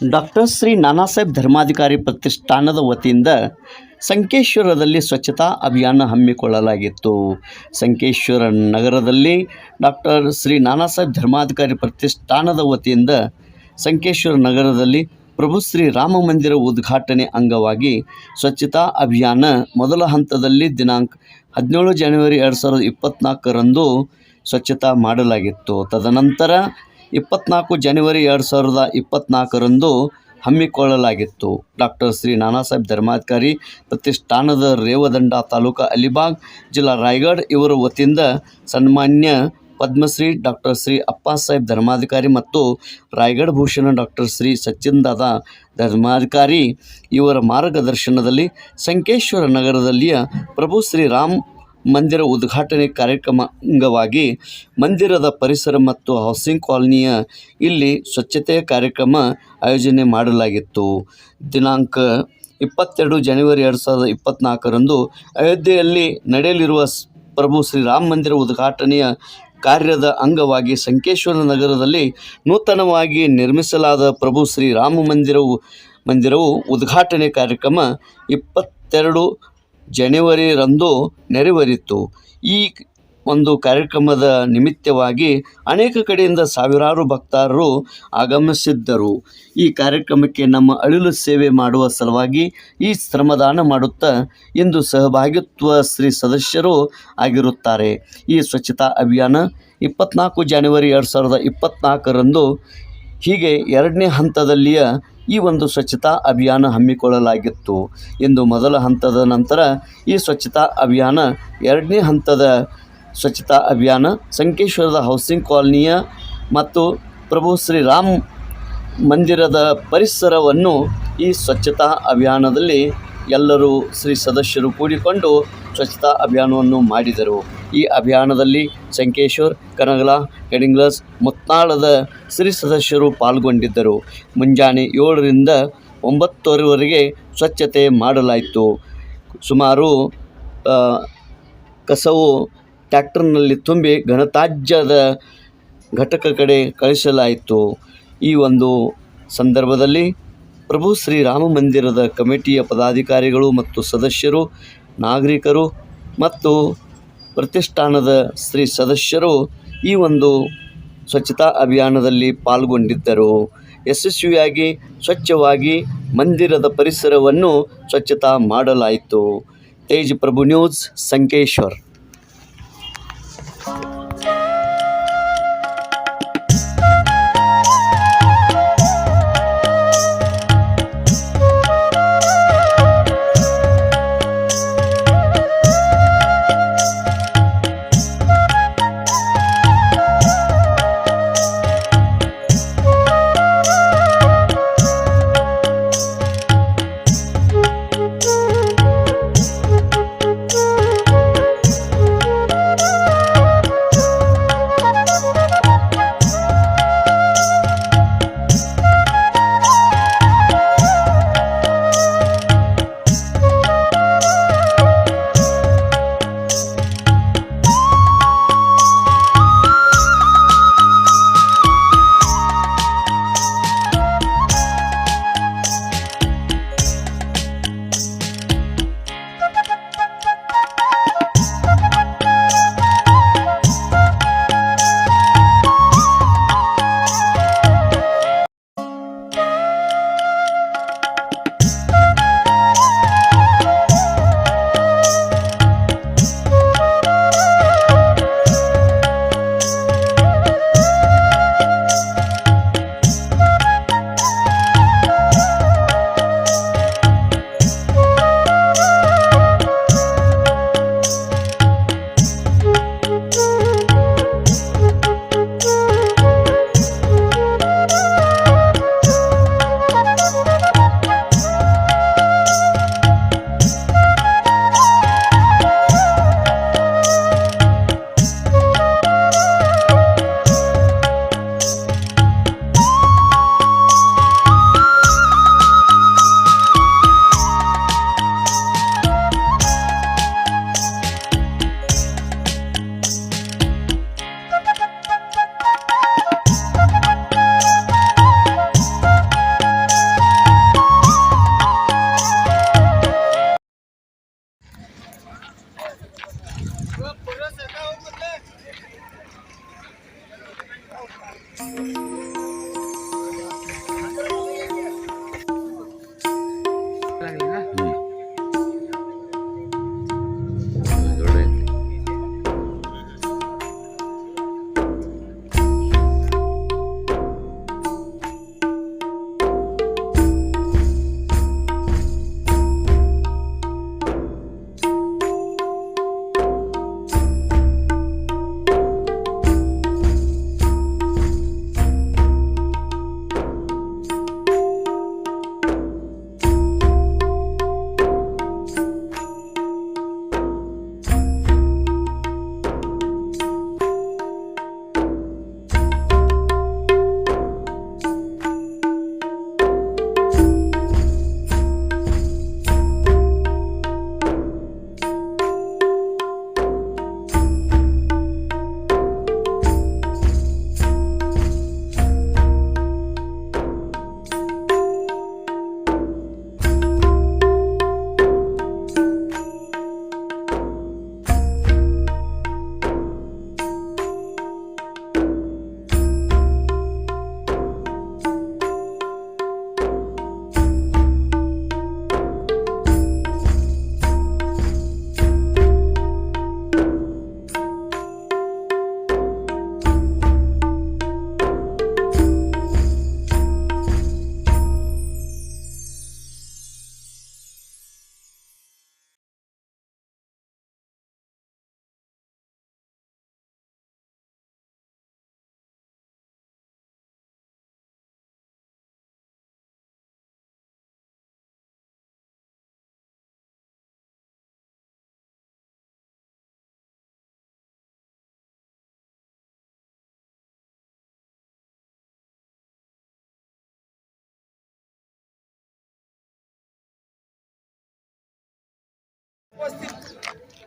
Doctor Shri ನಾನಾಸಾಹೇಬ್ ಧರ್ಮಾಧಿಕಾರಿ ಪ್ರತಿಷ್ಠಾನದ ವತಿಯಿಂದ ಸಂಕೇಶ್ವರದಲ್ಲಿ ಸ್ವಚ್ಛತಾ ಅಭಿಯಾನ ಹಮ್ಮಿಕೊಳ್ಳಲಾಗಿತ್ತು. ಸಂಕೇಶ್ವರ ನಗರದಲ್ಲಿ ಡಾಕ್ಟರ್ ಶ್ರೀ ನಾನಾಸಾಹೇಬ್ ಧರ್ಮಾಧಿಕಾರಿ ಪ್ರತಿಷ್ಠಾನದ ವತಿಯಿಂದ ಸಂಕೇಶ್ವರ ನಗರದಲ್ಲಿ ಪ್ರಭು ಶ್ರೀ ರಾಮ ಮಂದಿರ ಉದ್ಘಾಟನೆ ಅಂಗವಾಗಿ ಸ್ವಚ್ಛತಾ ಅಭಿಯಾನ ಮೊದಲ ಹಂತದಲ್ಲಿ ದಿನಾಂಕ 17 ಜನವರಿ 2024ರಂದು ಸ್ವಚ್ಛತಾ ಮಾಡಲಾಗಿತ್ತು. ತದನಂತರ 24 ಜನವರಿ 2024ರಂದು ಹಮ್ಮಿಕೊಳ್ಳಲಾಗಿತ್ತು. ಡಾಕ್ಟರ್ ಶ್ರೀ ನಾನಾಸಾಹೇಬ್ ಧರ್ಮಾಧಿಕಾರಿ ಪ್ರತಿಷ್ಠಾನದ ರೇವದಂಡ ತಾಲೂಕು ಅಲಿಬಾಗ್ ಜಿಲ್ಲಾ ರಾಯಗಢ ಇವರ ವತಿಯಿಂದ ಸನ್ಮಾನ್ಯ ಪದ್ಮಶ್ರೀ ಡಾಕ್ಟರ್ ಶ್ರೀ ಅಪ್ಪಾಸಾಹೇಬ್ ಧರ್ಮಾಧಿಕಾರಿ ಮತ್ತು ರಾಯಗಢ ಭೂಷಣ ಡಾಕ್ಟರ್ ಶ್ರೀ ಸಚ್ಚಿದಾನಂದ ಧರ್ಮಾಧಿಕಾರಿ ಇವರ ಮಾರ್ಗದರ್ಶನದಲ್ಲಿ ಸಂಕೇಶ್ವರ ನಗರದಲ್ಲಿಯ ಪ್ರಭು ಶ್ರೀ ರಾಮ್ ಮಂದಿರ ಉದ್ಘಾಟನೆ ಕಾರ್ಯಕ್ರಮ ಅಂಗವಾಗಿ ಮಂದಿರದ ಪರಿಸರ ಮತ್ತು ಹೌಸಿಂಗ್ ಕಾಲೋನಿಯ ಇಲ್ಲಿ ಸ್ವಚ್ಛತೆಯ ಕಾರ್ಯಕ್ರಮ ಆಯೋಜನೆ ಮಾಡಲಾಗಿತ್ತು. ದಿನಾಂಕ 22 ಜನವರಿ 2024ರಂದು ಅಯೋಧ್ಯೆಯಲ್ಲಿ ನಡೆಯಲಿರುವ ಪ್ರಭು ಶ್ರೀ ರಾಮ ಮಂದಿರ ಉದ್ಘಾಟನೆಯ ಕಾರ್ಯದ ಅಂಗವಾಗಿ ಸಂಕೇಶ್ವರ ನಗರದಲ್ಲಿ ನೂತನವಾಗಿ ನಿರ್ಮಿಸಲಾದ ಪ್ರಭು ಶ್ರೀ ರಾಮ ಮಂದಿರವು ಉದ್ಘಾಟನೆ ಕಾರ್ಯಕ್ರಮ 22 ಜನವರಿರಂದು ನೆರವೇರಿತು. ಈ ಒಂದು ಕಾರ್ಯಕ್ರಮದ ನಿಮಿತ್ತವಾಗಿ ಅನೇಕ ಕಡೆಯಿಂದ ಸಾವಿರಾರು ಭಕ್ತರು ಆಗಮಿಸಿದ್ದರು. ಈ ಕಾರ್ಯಕ್ರಮಕ್ಕೆ ನಮ್ಮ ಅಳಿಲು ಸೇವೆ ಮಾಡುವ ಸಲುವಾಗಿ ಈ ಶ್ರಮದಾನ ಮಾಡುತ್ತಾ ಇಂದು ಸಹಭಾಗಿತ್ವ ಶ್ರೀ ಸದಸ್ಯರು ಆಗಿರುತ್ತಾರೆ. ಈ ಸ್ವಚ್ಛತಾ ಅಭಿಯಾನ 24 ಜನವರಿ 2024ರಂದು ಹೀಗೆ 2ನೇ ಹಂತದಲ್ಲಿಯ ಈ ಒಂದು ಸ್ವಚ್ಛತಾ ಅಭಿಯಾನ ಹಮ್ಮಿಕೊಳ್ಳಲಾಗಿತ್ತು. ಇಂದು ಮೊದಲ ಹಂತದ ನಂತರ ಈ ಸ್ವಚ್ಛತಾ ಅಭಿಯಾನ 2ನೇ ಹಂತದ ಸ್ವಚ್ಛತಾ ಅಭಿಯಾನ ಸಂಕೇಶ್ವರದ ಹೌಸಿಂಗ್ ಕಾಲೋನಿಯ ಮತ್ತು ಪ್ರಭು ಶ್ರೀ ರಾಮ್ ಮಂದಿರದ ಪರಿಸರವನ್ನು ಈ ಸ್ವಚ್ಛತಾ ಅಭಿಯಾನದಲ್ಲಿ ಎಲ್ಲರೂ ಶ್ರೀ ಸದಸ್ಯರು ಕೂಡಿಕೊಂಡು ಸ್ವಚ್ಛತಾ ಅಭಿಯಾನವನ್ನು ಮಾಡಿದರು. ಈ ಅಭಿಯಾನದಲ್ಲಿ ಸಂಕೇಶ್ವರ್, ಕನಗಲ, ಗಡಿಂಗ್ಲಸ್, ಮುತ್ನಾಳದ ಶ್ರೀ ಸದಸ್ಯರು ಪಾಲ್ಗೊಂಡಿದ್ದರು. ಮುಂಜಾನೆ 7ರಿಂದ 9ವರೆಗೆ ಸ್ವಚ್ಛತೆ ಮಾಡಲಾಯಿತು. ಸುಮಾರು ಕಸವು ಟ್ಯಾಕ್ಟರ್ನಲ್ಲಿ ತುಂಬಿ ಘನತ್ಯಾಜ್ಯದ ಘಟಕ ಕಡೆ ಕಳಿಸಲಾಯಿತು. ಈ ಒಂದು ಸಂದರ್ಭದಲ್ಲಿ ಪ್ರಭು ಶ್ರೀ ರಾಮ ಮಂದಿರದ ಕಮಿಟಿಯ ಪದಾಧಿಕಾರಿಗಳು ಮತ್ತು ಸದಸ್ಯರು, ನಾಗರಿಕರು ಮತ್ತು ಪ್ರತಿಷ್ಠಾನದ ಶ್ರೀ ಸದಸ್ಯರು ಈ ಒಂದು ಸ್ವಚ್ಛತಾ ಅಭಿಯಾನದಲ್ಲಿ ಪಾಲ್ಗೊಂಡಿದ್ದರು. ಯಶಸ್ವಿಯಾಗಿ ಸ್ವಚ್ಛವಾಗಿ ಮಂದಿರದ ಪರಿಸರವನ್ನು ಸ್ವಚ್ಛತಾ ಮಾಡಲಾಯಿತು. ತೇಜ್ ಪ್ರಭು ನ್ಯೂಸ್, ಸಂಕೇಶ್ವರ್.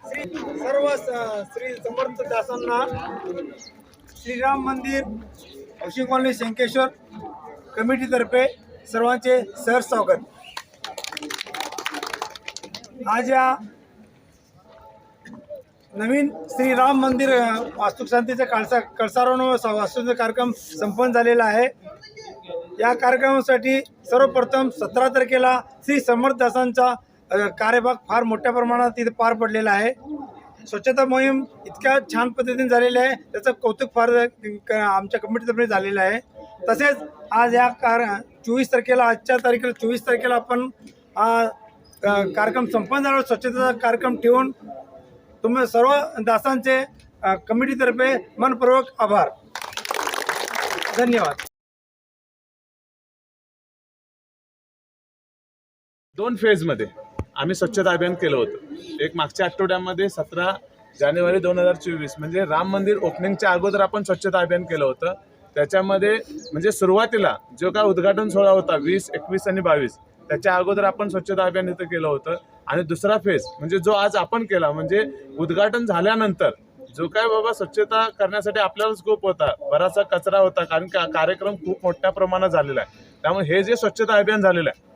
सर्व श्री समर्थ दासांना श्रीराम मंदिर औषधी कॉलनी शंकेश्वर कमिटीतर्फे सर्वांचे सहर्ष स्वागत। आज या नवीन श्रीराम मंदिर वास्तुशांतीचा कळसारोहण वास्तुचा कार्यक्रम संपन्न झालेला आहे। या कार्यक्रमासाठी सर्वप्रथम 17 तारखेला श्री समर्थदासांचा कार्यभाग फार मोठ्या प्रमाणात तिथे पार पडलेला आहे। स्वच्छता मोहीम इतक्या छान पद्धतीने झालेली आहे, त्याचं कौतुक फार आमच्या कमिटीतर्फे झालेलं आहे। तसेच आज या 24 तारखेला आजच्या तारखेला 24 तारखेला आपण कार्यक्रम संपन्न झाल्यावर स्वच्छतेचा कार्यक्रम ठेवून तुम्ही सर्व दासांचे कमिटीतर्फे मनपूर्वक आभार, धन्यवाद। 2 फेजमध्ये आम्ही स्वच्छता अभियान केलं होतं। एक मागच्या आठवड्यामध्ये 17 जानेवारी 2024 म्हणजे राम मंदिर ओपनिंगच्या अगोदर आपण स्वच्छता अभियान केलं होतं। त्याच्यामध्ये म्हणजे सुरुवातीला जो काय उद्घाटन सोहळा होता 20, 21 आणि 22 त्याच्या अगोदर आपण स्वच्छता अभियान इथं केलं होतं। आणि दुसरा फेज म्हणजे जो आज आपण केला म्हणजे उद्घाटन झाल्यानंतर जो काय बाबा स्वच्छता करण्यासाठी आपल्याला स्कोप होता, बराचसा कचरा होता, कारण कार्यक्रम खूप मोठ्या प्रमाणात झालेला आहे। त्यामुळे हे जे स्वच्छता अभियान झालेलं आहे,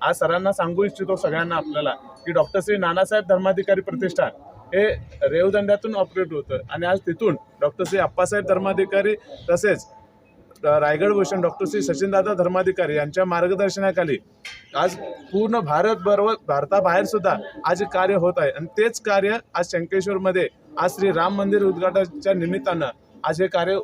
आज सरांना सांगू इच्छितो सगळ्यांना आपल्याला की डॉक्टर श्री नानासाहेब धर्माधिकारी प्रतिष्ठान हे रेवदंड्यातून ऑपरेट होतं आणि आज तिथून डॉक्टर श्री अप्पासाहेब धर्माधिकारी तसेच रायगड भूषण डॉक्टर श्री सचिनदादा धर्माधिकारी यांच्या मार्गदर्शनाखाली आज पूर्ण भारताबाहेर सुद्धा आज कार्य होत आहे। आणि तेच कार्य आज शंकेश्वरमध्ये आज श्री राम मंदिर उद्घाटनाच्या निमित्तानं आज हे कार्य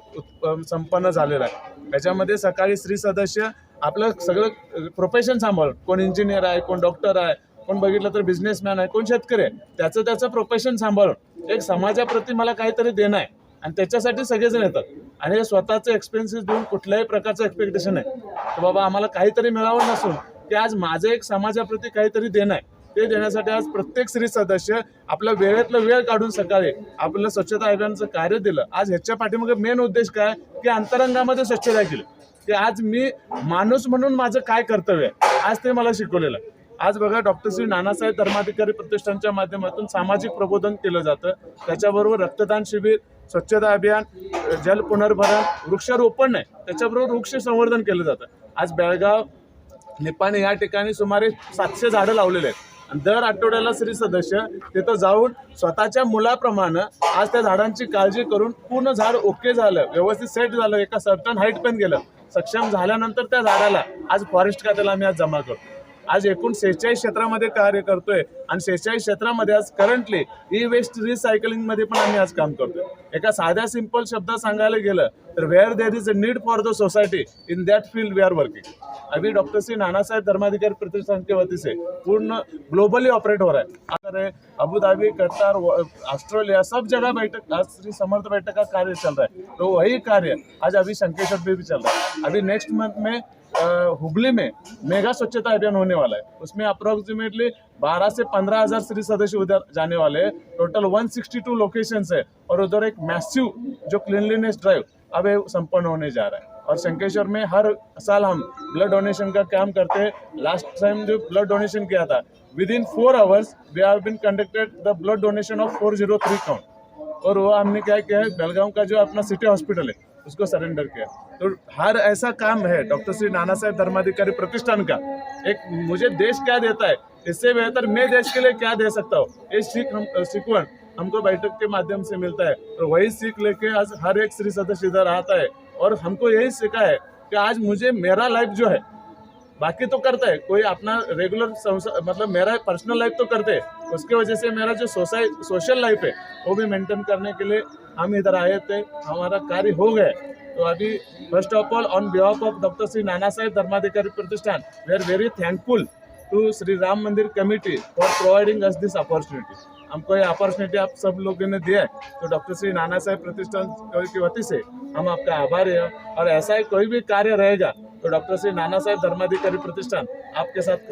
संपन्न झालेलं आहे। त्याच्यामध्ये सकाळी श्री सदस्य आपलं सगळं प्रोफेशन सांभाळून, कोण इंजिनियर आहे, कोण डॉक्टर आहे, कोण बघितलं तर बिझनेसमॅन आहे, कोण शेतकरी आहे, त्याचं प्रोफेशन सांभाळून एक समाजाप्रती मला काहीतरी देणं आहे आणि त्याच्यासाठी सगळेजण येतात। आणि हे स्वतःचं एक्सपेन्सेस देऊन कुठल्याही प्रकारचं एक्सपेक्टेशन आहे तर बाबा आम्हाला काहीतरी मिळावं नसून की आज माझं एक समाजाप्रती काहीतरी देणं आहे, ते देण्यासाठी आज प्रत्येक श्री सदस्य आपल्या वेळेतला वेळ काढून सकाळी आपलं स्वच्छता अभियानाचं कार्य दिलं। आज ह्याच्या पाठीमागे मेन उद्देश काय की अंतरंगामध्ये स्वच्छता केली, की आज मी माणूस म्हणून माझं काय कर्तव्य आहे आज ते मला शिकवलेलं आहे। आज बघा डॉक्टर श्री नानासाहेब धर्माधिकारी प्रतिष्ठानच्या माध्यमातून सामाजिक प्रबोधन केलं जातं, त्याच्याबरोबर रक्तदान शिबिर, स्वच्छता अभियान, जल पुनर्भरण, वृक्षारोपण नाही, त्याच्याबरोबर वृक्ष संवर्धन केलं जातं। आज बेळगाव, निपाणी या ठिकाणी सुमारे 700 झाडं लावलेले आहेत आणि दर आठवड्याला श्री सदस्य तिथं जाऊन स्वतःच्या मुलाप्रमाणे आज त्या झाडांची काळजी करून पूर्ण झाड ओके झालं, व्यवस्थित सेट झालं, एका सर्टन हाईट पण गेलं, सक्षम झाल्यानंतर त्या झाडाला आज फॉरेस्ट खात्याला आम्ही आज जमा करतो। आज एकूण 46 क्षेत्रामध्ये कार्य करतोय आणि 46 क्षेत्रामध्ये आज करंटली ई वेस्ट रिसायकलिंगमध्ये पण आम्ही आज काम करतोय। एका साध्या सिंपल शब्दात सांगायला गेलं तर where there is a need for the society in that field we are working. अभी डॉक्टर श्री नानासाहेब धर्माधिकारी प्रतिष्ठान के वती से पूर्ण ग्लोबली ऑपरेट हो रहा है। अगर अबू धाबी, कतर, ऑस्ट्रेलिया सब जगह बैठक आज श्री समर्थ बैठक का कार्य चल रहा है, तो वही कार्य आज अभी शंकेश्वर में भी चल रहा है। अभी नेक्स्ट मंथ में हुगली में मेगा स्वच्छता अभियान होने वाला है, उसमें अप्रोक्सीमेटली 12 से 15 हज़ार श्री सदस्य उधर जाने वाले हैं। टोटल 162 लोकेशंस है और उधर एक मैसिव जो क्लीनलीनेस ड्राइव अब संपन्न होने जा रहा है। और शंकेश्वर में हर साल हम ब्लड डोनेशन का काम करते हैं। लास्ट टाइम जो ब्लड डोनेशन किया था within 4 hours we have been conducted the blood donation of 403 count, और वो हमने क्या किया है बेलगाम का जो अपना सिटी हॉस्पिटल है उसको सरेंडर किया। तो हर ऐसा काम है डॉक्टर श्री नानासाहेब धर्माधिकारी प्रतिष्ठान का। एक मुझे देश क्या देता है इससे बेहतर मैं देश के लिए क्या दे सकता हूँ, ये सीखवन हमको बैठक के माध्यम से मिलता है। तो वही सीख लेके आज हर एक श्री सदस्य इधर आता है और हमको यही सीखा है कि आज मुझे मेरा लाइफ जो है, बाकी तो करता है कोई अपना रेगुलर मतलब मेरा पर्सनल लाइफ तो करते हैं, उसके वजह से मेरा जो सोशल लाइफ है वो भी मेंटेन करने के लिए हम इधर आए थे, हमारा कार्य हो गया। तो अभी first of all on behalf of doctor Shri Nanasaheb Dharmadhikari Pratishthan we are very thankful to Shri Ram Mandir committee for providing us this opportunity. हमको ये अपॉर्चुनिटी आप सब लोगों ने दिया है, तो डॉक्टर श्री नानासाहेब प्रतिष्ठान की वती से हम आपका आभारी हैं। और ऐसा ही कोई भी कार्य रहेगा तो डॉक्टर श्री नानासाहेब धर्माधिकारी प्रतिष्ठान आपके साथ